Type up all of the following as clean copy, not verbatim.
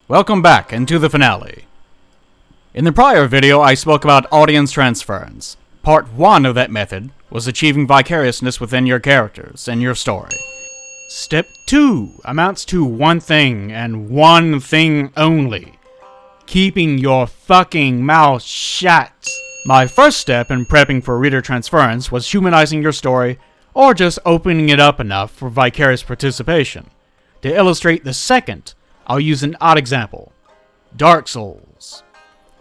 Welcome back into the finale. In the prior video, I spoke about audience transference. Part 1 of that method was achieving vicariousness within your characters and your story. Step 2 amounts to one thing and one thing only. Keeping your fucking mouth shut. My first step in prepping for reader transference was humanizing your story, or just opening it up enough for vicarious participation. To illustrate the second, I'll use an odd example. Dark Souls.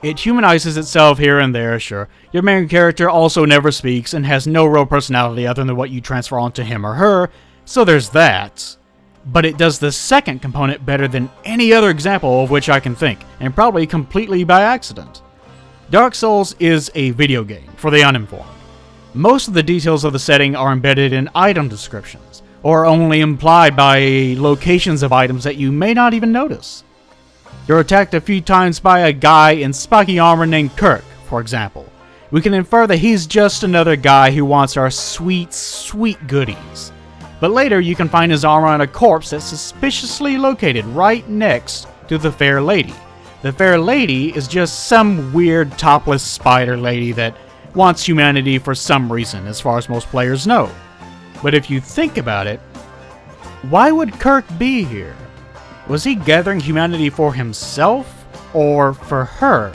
It humanizes itself here and there, sure. Your main character also never speaks and has no real personality other than what you transfer onto him or her, so there's that. But it does the second component better than any other example of which I can think, and probably completely by accident. Dark Souls is a video game, for the uninformed. Most of the details of the setting are embedded in item descriptions, or only implied by locations of items that you may not even notice. You're attacked a few times by a guy in spiky armor named Kirk, for example. We can infer that he's just another guy who wants our sweet, sweet goodies. But later you can find his armor on a corpse that's suspiciously located right next to the Fair Lady. The Fair Lady is just some weird topless spider lady that wants humanity for some reason, as far as most players know. But if you think about it, why would Kirk be here? Was he gathering humanity for himself, or for her?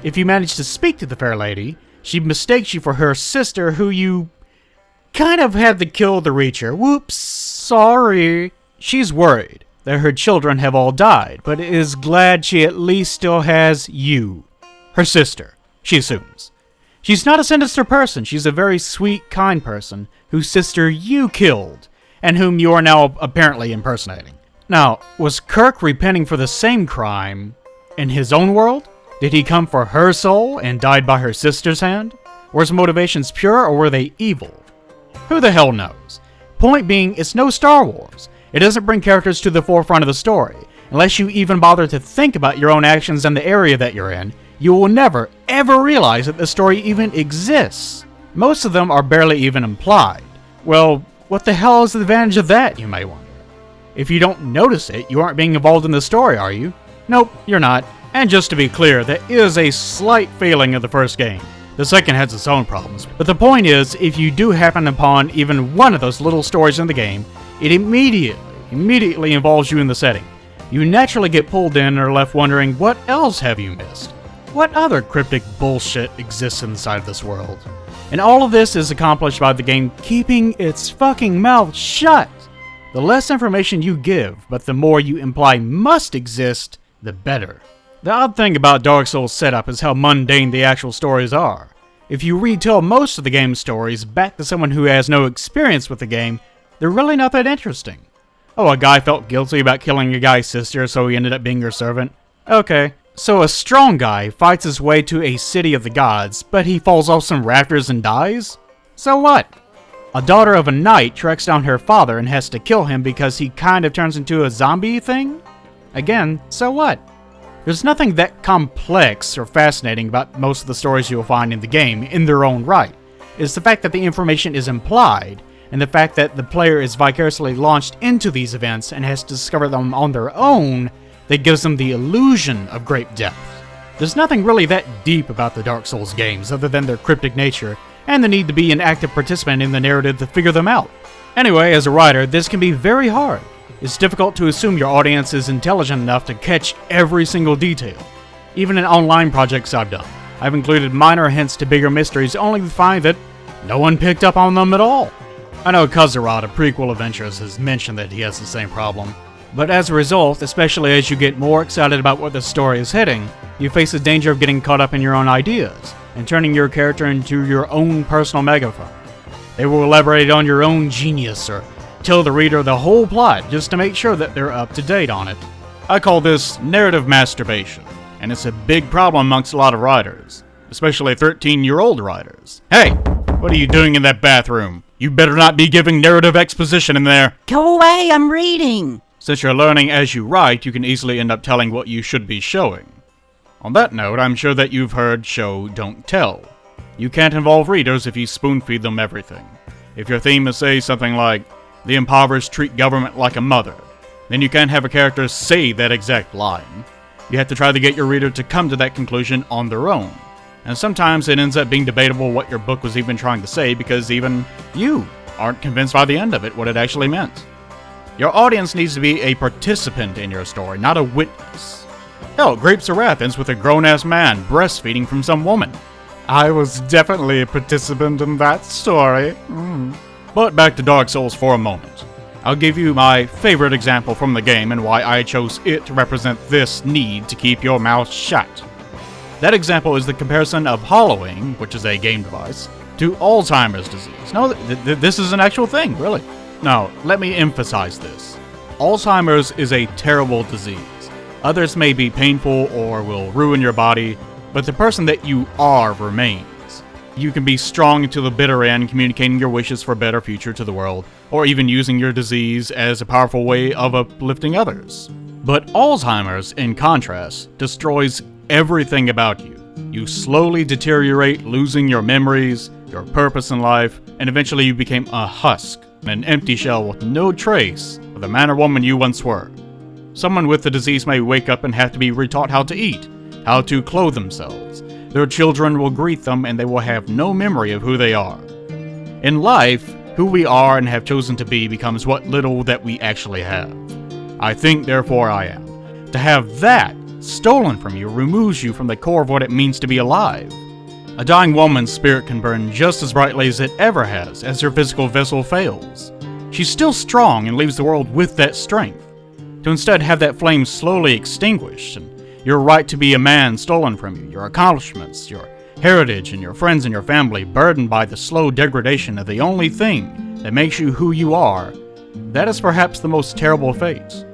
If you manage to speak to the Fair Lady, she mistakes you for her sister who you kind of had to kill to reach her. Whoops, sorry. She's worried that her children have all died, but is glad she at least still has you, her sister, she assumes. She's not a sinister person, she's a very sweet, kind person whose sister you killed, and whom you are now apparently impersonating. Now, was Kirk repenting for the same crime in his own world? Did he come for her soul and died by her sister's hand? Were his motivations pure or were they evil? Who the hell knows? Point being, it's no Star Wars. It doesn't bring characters to the forefront of the story. Unless you even bother to think about your own actions and the area that you're in, you will never, ever realize that the story even exists. Most of them are barely even implied. Well, what the hell is the advantage of that, you may wonder? If you don't notice it, you aren't being involved in the story, are you? Nope, you're not. And just to be clear, that is a slight failing of the first game. The second has its own problems. But the point is, if you do happen upon even one of those little stories in the game, it immediately involves you in the setting. You naturally get pulled in and are left wondering, what else have you missed? What other cryptic bullshit exists inside of this world? And all of this is accomplished by the game keeping its fucking mouth shut. The less information you give, but the more you imply must exist, the better. The odd thing about Dark Souls' setup is how mundane the actual stories are. If you retell most of the game's stories back to someone who has no experience with the game, they're really not that interesting. Oh, a guy felt guilty about killing a guy's sister, so he ended up being your servant. Okay. So a strong guy fights his way to a city of the gods, but he falls off some rafters and dies? So what? A daughter of a knight tracks down her father and has to kill him because he kind of turns into a zombie thing? Again, so what? There's nothing that complex or fascinating about most of the stories you'll find in the game in their own right. It's the fact that the information is implied, and the fact that the player is vicariously launched into these events and has to discover them on their own that gives them the illusion of great depth. There's nothing really that deep about the Dark Souls games other than their cryptic nature and the need to be an active participant in the narrative to figure them out. Anyway, as a writer, this can be very hard. It's difficult to assume your audience is intelligent enough to catch every single detail. Even in online projects I've done, I've included minor hints to bigger mysteries only to find that no one picked up on them at all. I know Kazurat of Prequel Adventures has mentioned that he has the same problem. But as a result, especially as you get more excited about what the story is heading, you face the danger of getting caught up in your own ideas, and turning your character into your own personal megaphone. They will elaborate on your own genius, or tell the reader the whole plot just to make sure that they're up to date on it. I call this narrative masturbation, and it's a big problem amongst a lot of writers, especially 13-year-old writers. Hey, what are you doing in that bathroom? You better not be giving narrative exposition in there. Go away, I'm reading. Since you're learning as you write, you can easily end up telling what you should be showing. On that note, I'm sure that you've heard show, don't tell. You can't involve readers if you spoon-feed them everything. If your theme is, say, something like, the impoverished treat government like a mother, then you can't have a character say that exact line. You have to try to get your reader to come to that conclusion on their own. And sometimes it ends up being debatable what your book was even trying to say because even you aren't convinced by the end of it what it actually meant. Your audience needs to be a participant in your story, not a witness. Hell, Gripe's Wrath ends with a grown-ass man breastfeeding from some woman. I was definitely a participant in that story. But back to Dark Souls for a moment. I'll give you my favorite example from the game and why I chose it to represent this need to keep your mouth shut. That example is the comparison of hollowing, which is a game device, to Alzheimer's disease. No, this is an actual thing, really. Now, let me emphasize this. Alzheimer's is a terrible disease. Others may be painful or will ruin your body, but the person that you are remains. You can be strong to the bitter end, communicating your wishes for a better future to the world, or even using your disease as a powerful way of uplifting others. But Alzheimer's, in contrast, destroys everything about you. You slowly deteriorate, losing your memories, your purpose in life, and eventually you became a husk, an empty shell with no trace of the man or woman you once were. Someone with the disease may wake up and have to be retaught how to eat, how to clothe themselves. Their children will greet them and they will have no memory of who they are. In life, who we are and have chosen to be becomes what little that we actually have. I think, therefore I am. To have that stolen from you removes you from the core of what it means to be alive. A dying woman's spirit can burn just as brightly as it ever has as her physical vessel fails. She's still strong and leaves the world with that strength. To instead have that flame slowly extinguished, and your right to be a man stolen from you, your accomplishments, your heritage, and your friends and your family burdened by the slow degradation of the only thing that makes you who you are, that is perhaps the most terrible fate.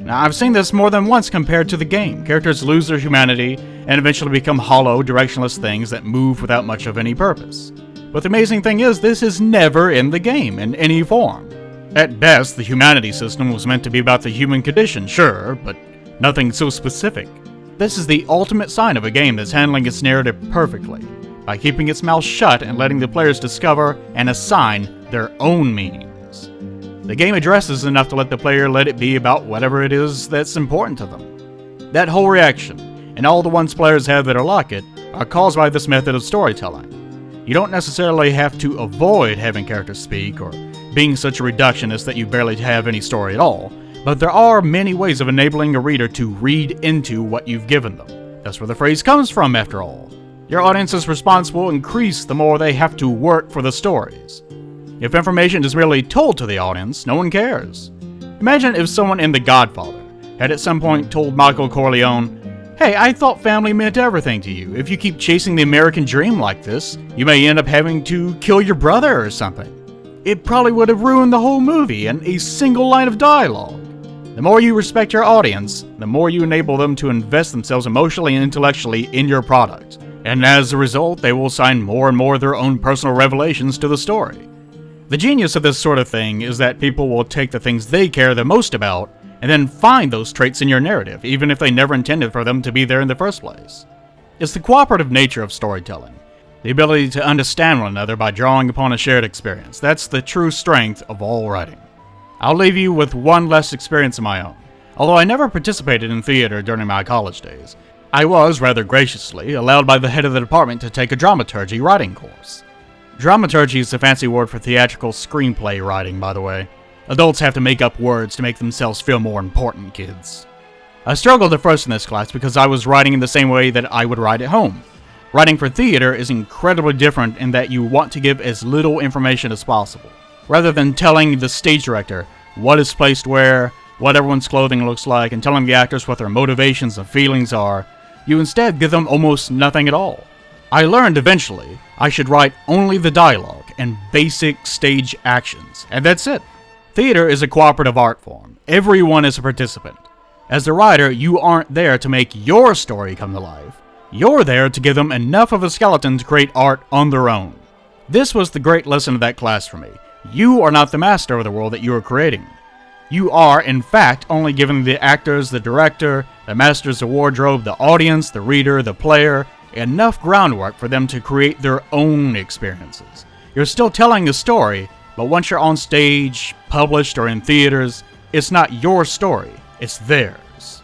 Now, I've seen this more than once compared to the game. Characters lose their humanity and eventually become hollow, directionless things that move without much of any purpose. But the amazing thing is, this is never in the game in any form. At best, the humanity system was meant to be about the human condition, sure, but nothing so specific. This is the ultimate sign of a game that's handling its narrative perfectly, by keeping its mouth shut and letting the players discover and assign their own meanings. The game addresses enough to let the player let it be about whatever it is that's important to them. That whole reaction, and all the ones players have that are like it, are caused by this method of storytelling. You don't necessarily have to avoid having characters speak, or being such a reductionist that you barely have any story at all, but there are many ways of enabling a reader to read into what you've given them. That's where the phrase comes from, after all. Your audience's response will increase the more they have to work for the stories. If information is merely told to the audience, no one cares. Imagine if someone in The Godfather had at some point told Michael Corleone, "Hey, I thought family meant everything to you. If you keep chasing the American dream like this, you may end up having to kill your brother or something." It probably would have ruined the whole movie and a single line of dialogue. The more you respect your audience, the more you enable them to invest themselves emotionally and intellectually in your product. And as a result, they will assign more and more of their own personal revelations to the story. The genius of this sort of thing is that people will take the things they care the most about and then find those traits in your narrative, even if they never intended for them to be there in the first place. It's the cooperative nature of storytelling. The ability to understand one another by drawing upon a shared experience. That's the true strength of all writing. I'll leave you with one less experience of my own. Although I never participated in theater during my college days, I was, rather graciously, allowed by the head of the department to take a dramaturgy writing course. Dramaturgy is a fancy word for theatrical screenplay writing, by the way. Adults have to make up words to make themselves feel more important, kids. I struggled at first in this class because I was writing in the same way that I would write at home. Writing for theater is incredibly different in that you want to give as little information as possible. Rather than telling the stage director what is placed where, what everyone's clothing looks like, and telling the actors what their motivations and feelings are, you instead give them almost nothing at all. I learned eventually I should write only the dialogue and basic stage actions, and that's it. Theater is a cooperative art form. Everyone is a participant. As the writer, you aren't there to make your story come to life. You're there to give them enough of a skeleton to create art on their own. This was the great lesson of that class for me. You are not the master of the world that you are creating. You are, in fact, only giving the actors, the director, the masters of wardrobe, the audience, the reader, the player, enough groundwork for them to create their own experiences. You're still telling a story, but once you're on stage, published, or in theaters, it's not your story, it's theirs.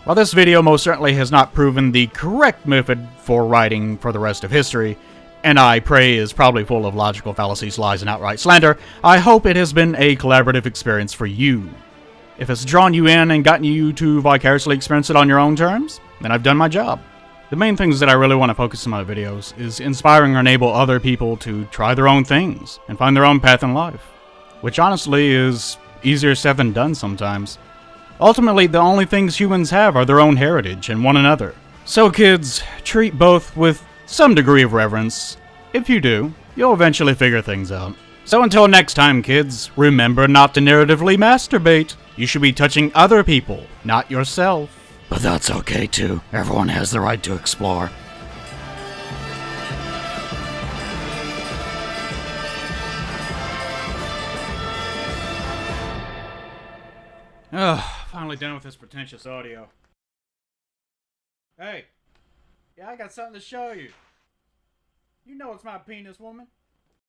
While this video most certainly has not proven the correct method for writing for the rest of history, and I pray is probably full of logical fallacies, lies, and outright slander, I hope it has been a collaborative experience for you. If it's drawn you in and gotten you to vicariously experience it on your own terms, then I've done my job. The main things that I really want to focus on my videos is inspiring or enable other people to try their own things and find their own path in life, which honestly is easier said than done sometimes. Ultimately, the only things humans have are their own heritage and one another. So kids, treat both with some degree of reverence. If you do, you'll eventually figure things out. So until next time, kids, remember not to narratively masturbate. You should be touching other people, not yourself. But that's okay too. Everyone has the right to explore. Finally done with this pretentious audio. Hey, yeah, I got something to show you. You know it's my penis, woman.